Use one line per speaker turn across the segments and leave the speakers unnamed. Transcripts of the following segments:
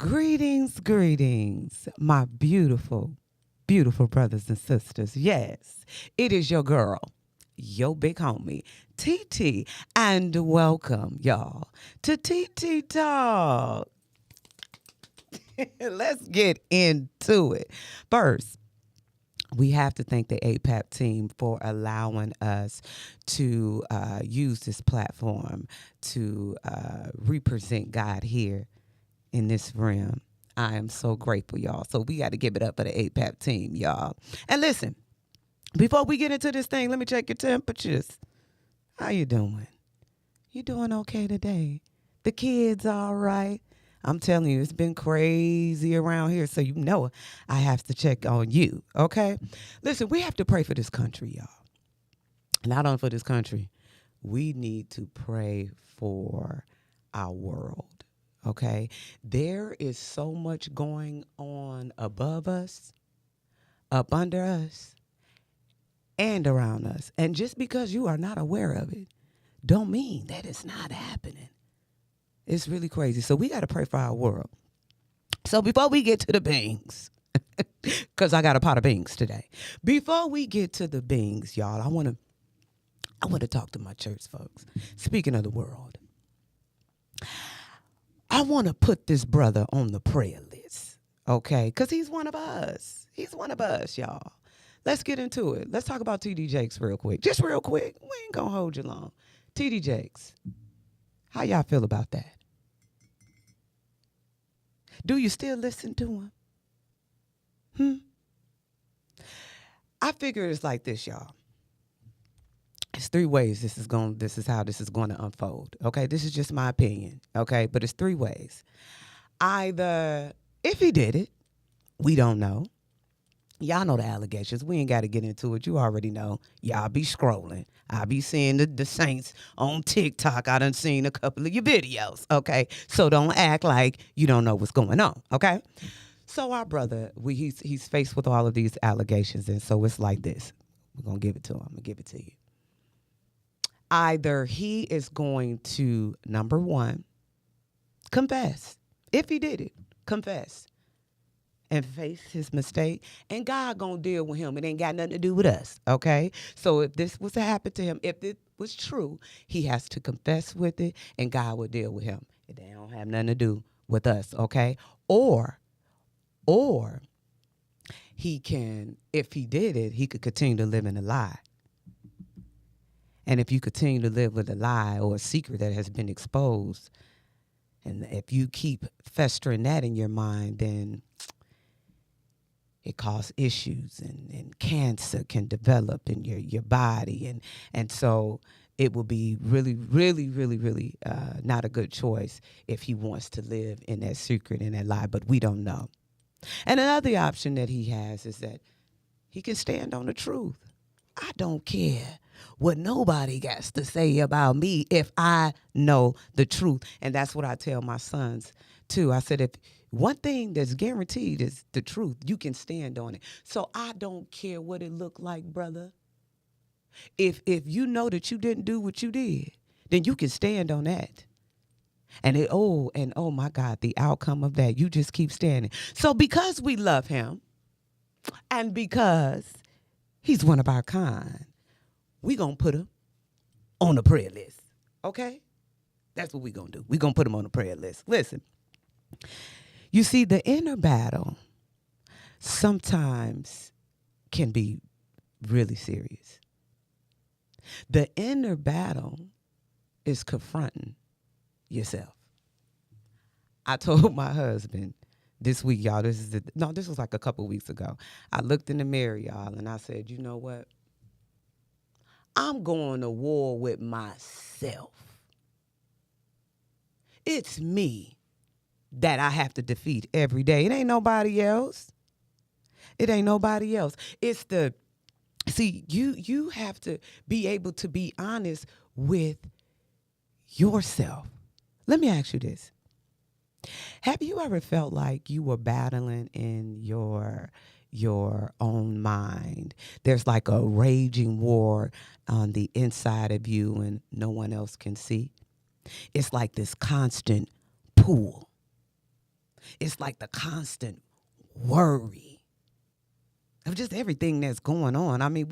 Greetings, greetings, my beautiful, beautiful brothers and sisters. Yes, it is your girl, your big homie, TT, and welcome, y'all, to TT Talk. Let's get into it. First, we have to thank the APAP team for allowing us to use this platform to represent God here in this realm. I am so grateful, y'all. So we got to give it up for the APAP team, y'all. And listen, before we get into this thing, let me check your temperatures. How you doing? You doing okay today? The kids all right? I'm telling you, it's been crazy around here, so you know I have to check on you, okay? Listen, we have to pray for this country, y'all. Not only for this country, we need to pray for our world, okay? There is so much going on above us, up under us, and around us. And just because you are not aware of it, don't mean that it's not happening. It's really crazy. So we got to pray for our world. So before we get to the beans, because I got a pot of beans today. Before we get to the beans, y'all, I want to talk to my church folks. Speaking of the world, I want to put this brother on the prayer list, okay? Because he's one of us. He's one of us, y'all. Let's get into it. Let's talk about TD Jakes real quick. Just real quick. We ain't going to hold you long. TD Jakes, how y'all feel about that? Do you still listen to him? I figure it's like this, y'all. It's three ways this is how this is going to unfold. Okay, this is just my opinion. Okay, but it's three ways. Either if he did it, we don't know. Y'all know the allegations. We ain't got to get into it. You already know. Y'all be scrolling. I be seeing the saints on TikTok. I done seen a couple of your videos. Okay, so don't act like you don't know what's going on. Okay. So our brother, he's faced with all of these allegations, and so it's like this. We're gonna give it to him. I'm gonna give it to you. Either he is going to, number one, confess. If he did it, confess and face his mistake, and God gonna deal with him. It ain't got nothing to do with us, okay? So if this was to happen to him, if it was true, he has to confess with it, and God will deal with him. It don't have nothing to do with us, okay? Or he can, if he did it, he could continue to live in a lie. And if you continue to live with a lie or a secret that has been exposed, and if you keep festering that in your mind, then it causes issues, and cancer can develop in your body. And so it will be really, really, really, really not a good choice if he wants to live in that secret and that lie, but we don't know. And another option that he has is that he can stand on the truth. I don't care what nobody got to say about me if I know the truth. And that's what I tell my sons too. I said, if one thing that's guaranteed is the truth, you can stand on it. So I don't care what it looked like, brother. If you know that you didn't do what you did, then you can stand on that. And oh my God, the outcome of that, you just keep standing. So because we love him and because he's one of our kind, we gonna put him on the prayer list, okay? That's what we gonna do. We gonna put him on the prayer list. Listen, you see, the inner battle sometimes can be really serious. The inner battle is confronting yourself. I told my husband this week, y'all, this was like a couple weeks ago. I looked in the mirror, y'all, and I said, you know what? I'm going to war with myself. It's me that I have to defeat every day. It ain't nobody else. It ain't nobody else. You have to be able to be honest with yourself. Let me ask you this. Have you ever felt like you were battling in your own mind? There's like a raging war on the inside of you and no one else can see. It's like this constant pull. It's like the constant worry of just everything that's going on. I mean,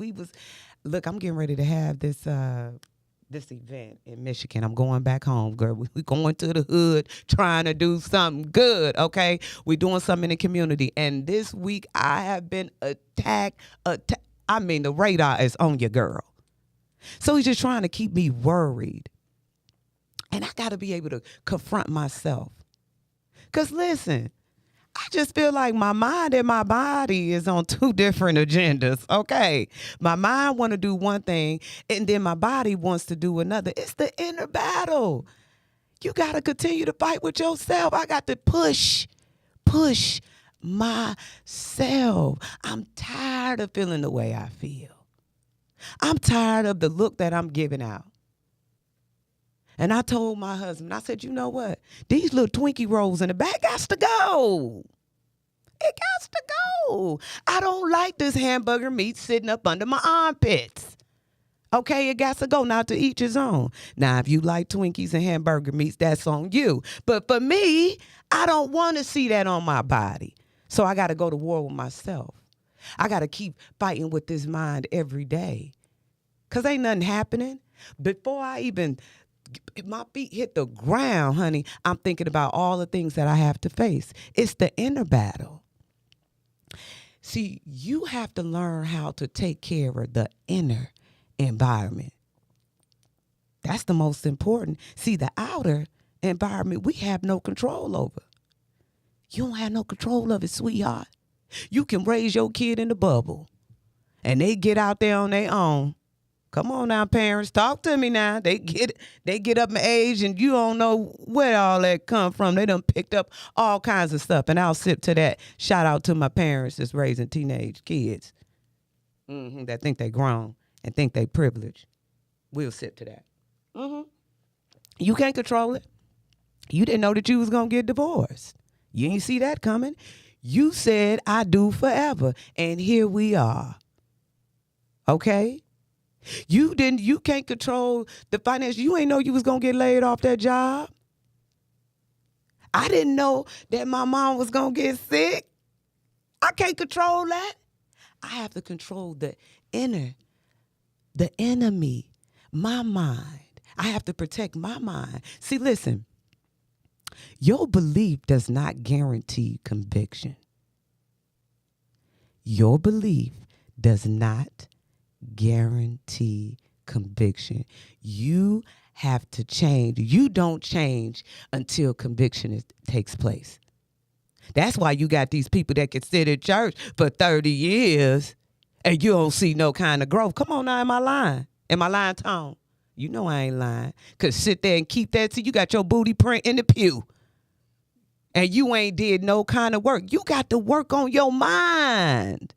look, I'm getting ready to have this event in Michigan. I'm going back home, girl. We going to the hood trying to do something good, okay? We're doing something in the community. And this week I have been attacked. I mean, the radar is on you, girl. So he's just trying to keep me worried. And I got to be able to confront myself. Because listen, I just feel like my mind and my body is on two different agendas, okay? My mind want to do one thing, and then my body wants to do another. It's the inner battle. You got to continue to fight with yourself. I got to push myself. I'm tired of feeling the way I feel. I'm tired of the look that I'm giving out. And I told my husband, I said, you know what? These little Twinkie rolls in the back got to go. It got to go. I don't like this hamburger meat sitting up under my armpits. Okay, it got to go. Now to each his own. Now, if you like Twinkies and hamburger meats, that's on you. But for me, I don't want to see that on my body. So I got to go to war with myself. I got to keep fighting with this mind every day. Because ain't nothing happening. Before my feet hit the ground, honey, I'm thinking about all the things that I have to face. It's the inner battle. See, you have to learn how to take care of the inner environment. That's the most important. See, the outer environment, we have no control over. You don't have no control of it, sweetheart. You can raise your kid in the bubble, and they get out there on their own. Come on now, parents, talk to me now. They get up in age and you don't know where all that come from. They done picked up all kinds of stuff. And I'll sip to that. Shout out to my parents that's raising teenage kids that think they grown and think they privileged. We'll sip to that. You can't control it. You didn't know that you was going to get divorced. You ain't see that coming. You said, I do forever. And here we are. Okay? You can't control the finance. You ain't know you was going to get laid off that job. I didn't know that my mom was going to get sick. I can't control that. I have to control the enemy, my mind. I have to protect my mind. See, listen, your belief does not guarantee conviction. Your belief does not guarantee conviction. You have to change. You don't change until conviction takes place. That's why you got these people that can sit in church for 30 years and you don't see no kind of growth. Come on now, am I lying? Am I lying, Tom? You know I ain't lying. Because sit there and keep that till you got your booty print in the pew. And you ain't did no kind of work. You got to work on your mind.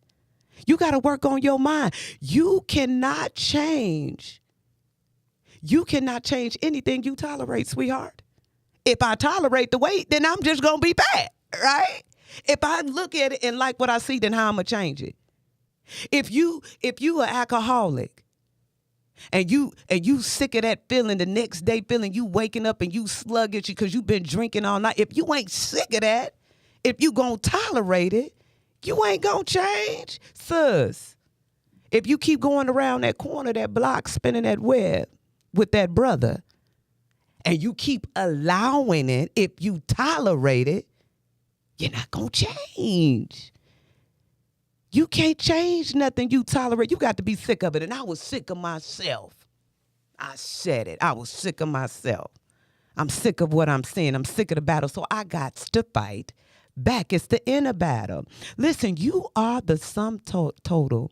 You got to work on your mind. You cannot change. You cannot change anything you tolerate, sweetheart. If I tolerate the weight, then I'm just going to be bad, right? If I look at it and like what I see, then how I'm going to change it? If you an alcoholic and you sick of that feeling the next day, feeling you waking up and you sluggish because you've been drinking all night, if you ain't sick of that, if you going to tolerate it, you ain't gonna change, sis. If you keep going around that corner, that block, spinning that web with that brother, and you keep allowing it, if you tolerate it, you're not gonna change. You can't change nothing you tolerate. You got to be sick of it. And I was sick of myself. I said it. I was sick of myself. I'm sick of what I'm seeing. I'm sick of the battle. So I got to fight back. It's the inner battle. Listen, you are the sum total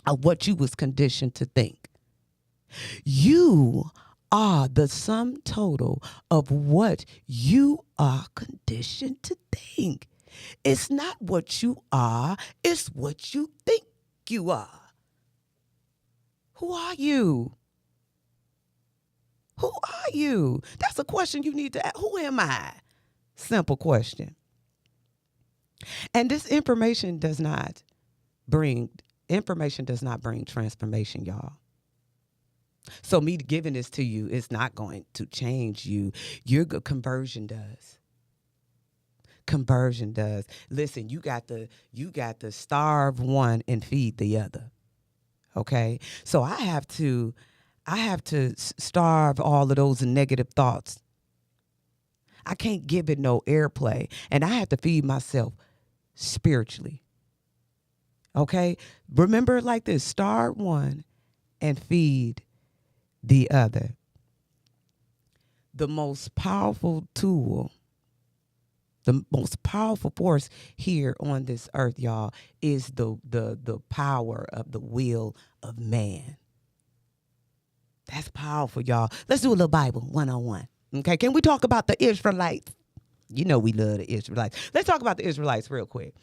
of what you was conditioned to think. You are the sum total of what you are conditioned to think. It's not what you are, it's what you think you are. Who are you? Who are you? That's a question you need to ask. Who am I? Simple question. And this information does not bring transformation, y'all. So me giving this to you is not going to change you. Your conversion does. conversion does. Listen, you got to starve one and feed the other. Okay? So I have to starve all of those negative thoughts. I can't give it no airplay, and I have to feed myself spiritually. Okay? Remember it like this, starve one and feed the other. The most powerful tool, the most powerful force here on this earth, y'all, is the power of the will of man. That's powerful, y'all. Let's do a little Bible 101. Okay, can we talk about the Israelites? You know we love the Israelites. Let's talk about the Israelites real quick.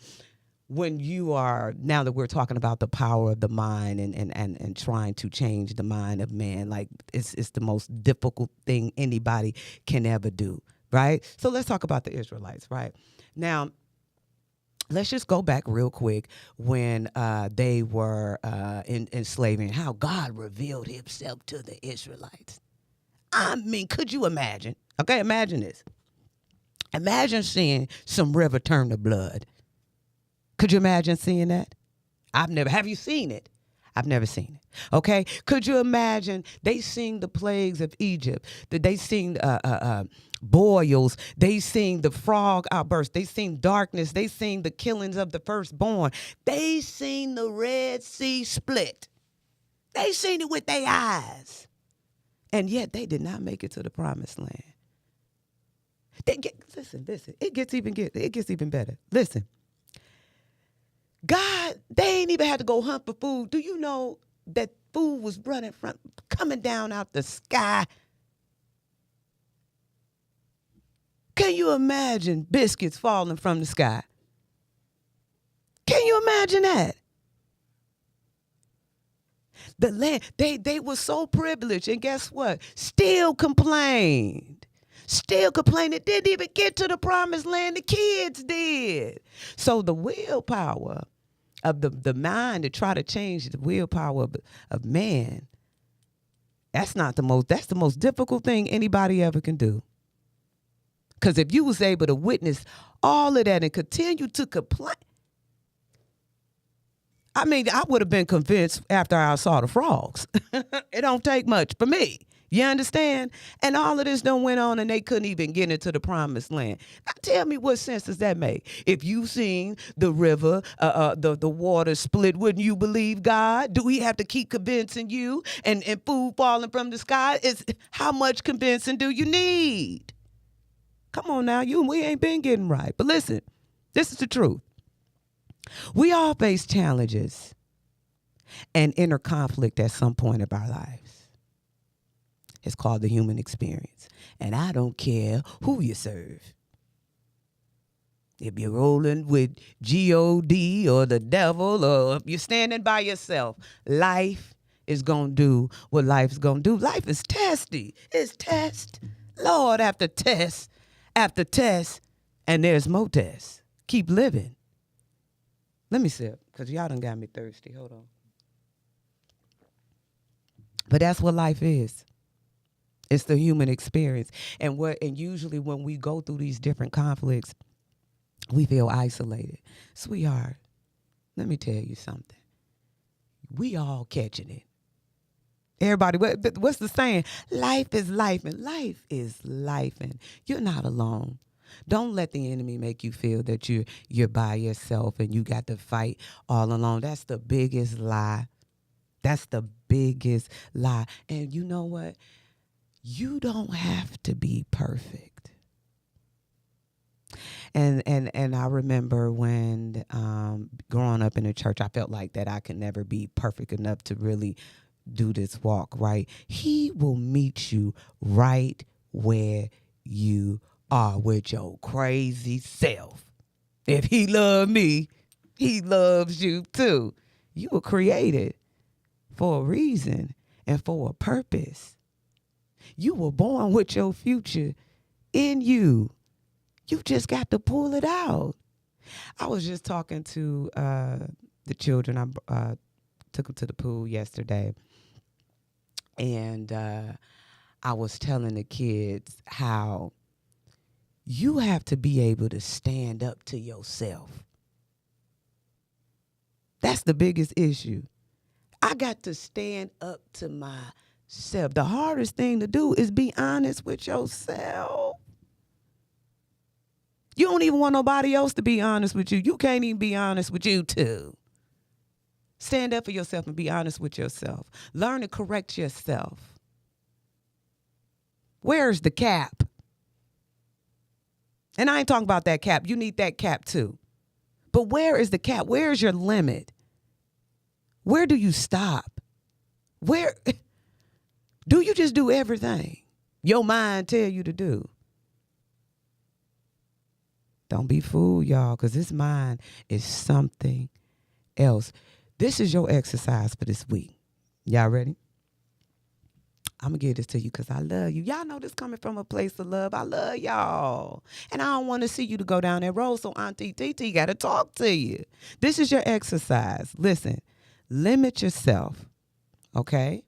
Now that we're talking about the power of the mind and trying to change the mind of man, like it's the most difficult thing anybody can ever do, right? So let's talk about the Israelites, right? Now, let's just go back real quick when they were in slavery and how God revealed himself to the Israelites. I mean, could you imagine? Okay, imagine this. Imagine seeing some river turn to blood. Could you imagine seeing that? Have you seen it? I've never seen it. Okay. Could you imagine they seen the plagues of Egypt, that they seen boils, they seen the frog outburst, they seen darkness, they seen the killings of the firstborn, they seen the Red Sea split. They seen it with their eyes. And yet they did not make it to the promised land. Listen, it gets even better. Listen. God, they ain't even had to go hunt for food. Do you know that food was coming down out the sky? Can you imagine biscuits falling from the sky? Can you imagine that? The land, they were so privileged, and guess what? Still complained. It didn't even get to the promised land. The kids did. So the willpower of the mind to try to change the willpower of man, that's the most difficult thing anybody ever can do. Because if you was able to witness all of that and continue to complain, I mean, I would have been convinced after I saw the frogs. It don't take much for me. You understand? And all of this done went on and they couldn't even get into the promised land. Now tell me, what sense does that make? If you seen the river, the water split, wouldn't you believe God? Do we have to keep convincing you? And food falling from the sky? How much convincing do you need? Come on now, we ain't been getting right. But listen, this is the truth. We all face challenges and inner conflict at some point of our lives. It's called the human experience. And I don't care who you serve. If you're rolling with God or the devil, or if you're standing by yourself, life is going to do what life's going to do. Life is testy. It's test. Lord, after test, and there's more tests. Keep living. Let me sip, because y'all done got me thirsty. Hold on. But that's what life is. It's the human experience. And usually when we go through these different conflicts, we feel isolated. Sweetheart, let me tell you something. We all catching it. Everybody, what's the saying? Life is life, and life is life, and you're not alone. Don't let the enemy make you feel that you're by yourself and you got to fight all alone. That's the biggest lie. That's the biggest lie. And you know what? You don't have to be perfect. And I remember when growing up in the church, I felt like that I could never be perfect enough to really do this walk, right? He will meet you right where you are with your crazy self. If he loved me, he loves you too. You were created for a reason and for a purpose. You were born with your future in you. You just got to pull it out. I was just talking to the children. I took them to the pool yesterday. And I was telling the kids how You have to be able to stand up to yourself. That's the biggest issue. I got to stand up to myself. The hardest thing to do is be honest with yourself. You don't even want nobody else to be honest with you. You can't even be honest with you too. Stand up for yourself and be honest with yourself. Learn to correct yourself. Where's the cap? And I ain't talking about that cap. You need that cap too. But where is the cap? Where is your limit? Where do you stop? Where do you just do everything your mind tell you to do? Don't be fooled, y'all, because this mind is something else. This is your exercise for this week. Y'all ready? I'm going to give this to you because I love you. Y'all know this coming from a place of love. I love y'all. And I don't want to see you to go down that road, so Auntie TT got to talk to you. This is your exercise. Listen, limit yourself, okay?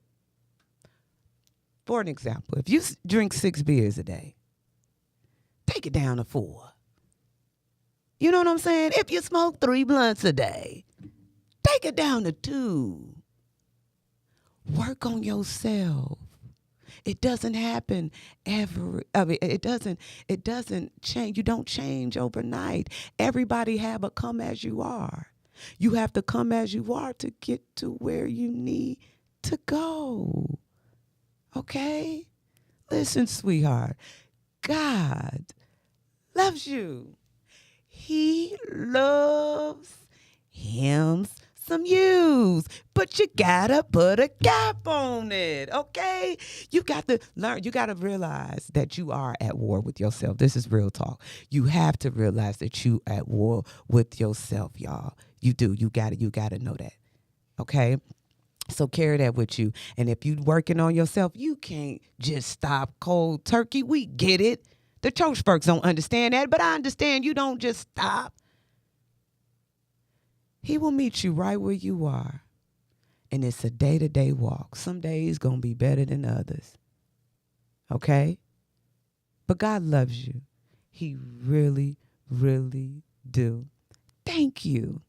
For an example, if you drink 6 beers a day, take it down to 4. You know what I'm saying? If you smoke 3 blunts a day, take it down to 2. Work on yourself. It doesn't happen it doesn't change. You don't change overnight. Everybody have a come as you are. You have to come as you are to get to where you need to go. Okay? Listen, sweetheart. God loves you. He loves him some yous, but you gotta put a cap on it, okay? You got to learn, you got to realize that you are at war with yourself. This is real talk. You have to realize that you at war with yourself, y'all. You do. You got to know that, okay? So carry that with you. And if you working on yourself, you can't just stop cold turkey. We get it. The church folks don't understand that, but I understand you don't just stop. He will meet you right where you are. And it's a day-to-day walk. Some days going to be better than others. Okay? But God loves you. He really, really do. Thank you.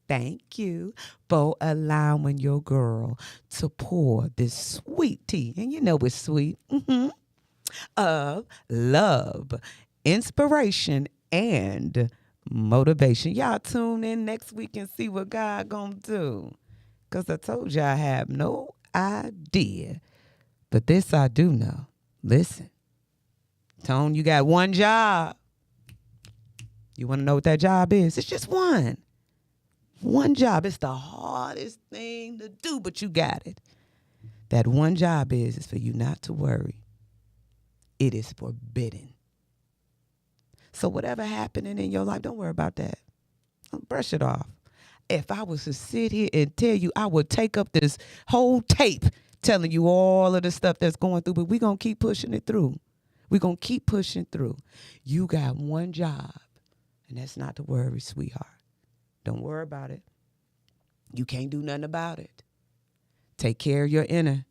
Thank you for allowing your girl to pour this sweet tea. And you know it's sweet. Of love, inspiration, and motivation. Y'all tune in next week and see what God gonna do. Because I told you I have no idea. But this I do know. Listen, Tone, you got one job. You want to know what that job is? It's just one. One job. It's the hardest thing to do, but you got it. That one job is for you not to worry. It is forbidden. So whatever happening in your life, don't worry about that. Brush it off. If I was to sit here and tell you, I would take up this whole tape telling you all of the stuff that's going through, but we're going to keep pushing it through. We're going to keep pushing through. You got one job, and that's not to worry, sweetheart. Don't worry about it. You can't do nothing about it. Take care of your inner.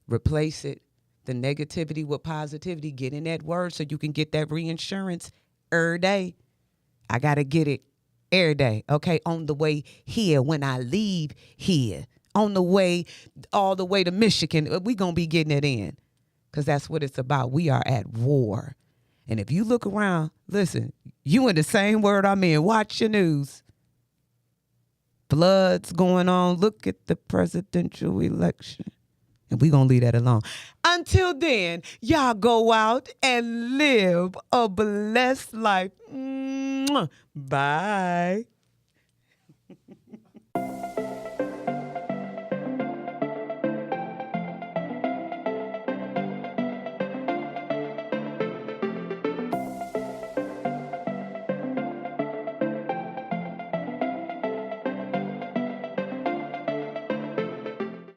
Replace it. The negativity with positivity. Get in that word so you can get that reinsurance every day. I got to get it every day, okay? On the way here, when I leave here, on the way, all the way to Michigan, we're going to be getting it in because that's what it's about. We are at war. And if you look around, listen, you in the same word I'm in. Watch your news. Floods going on. Look at the presidential election. And we're going to leave that alone. Until then, y'all go out and live a blessed life. Bye.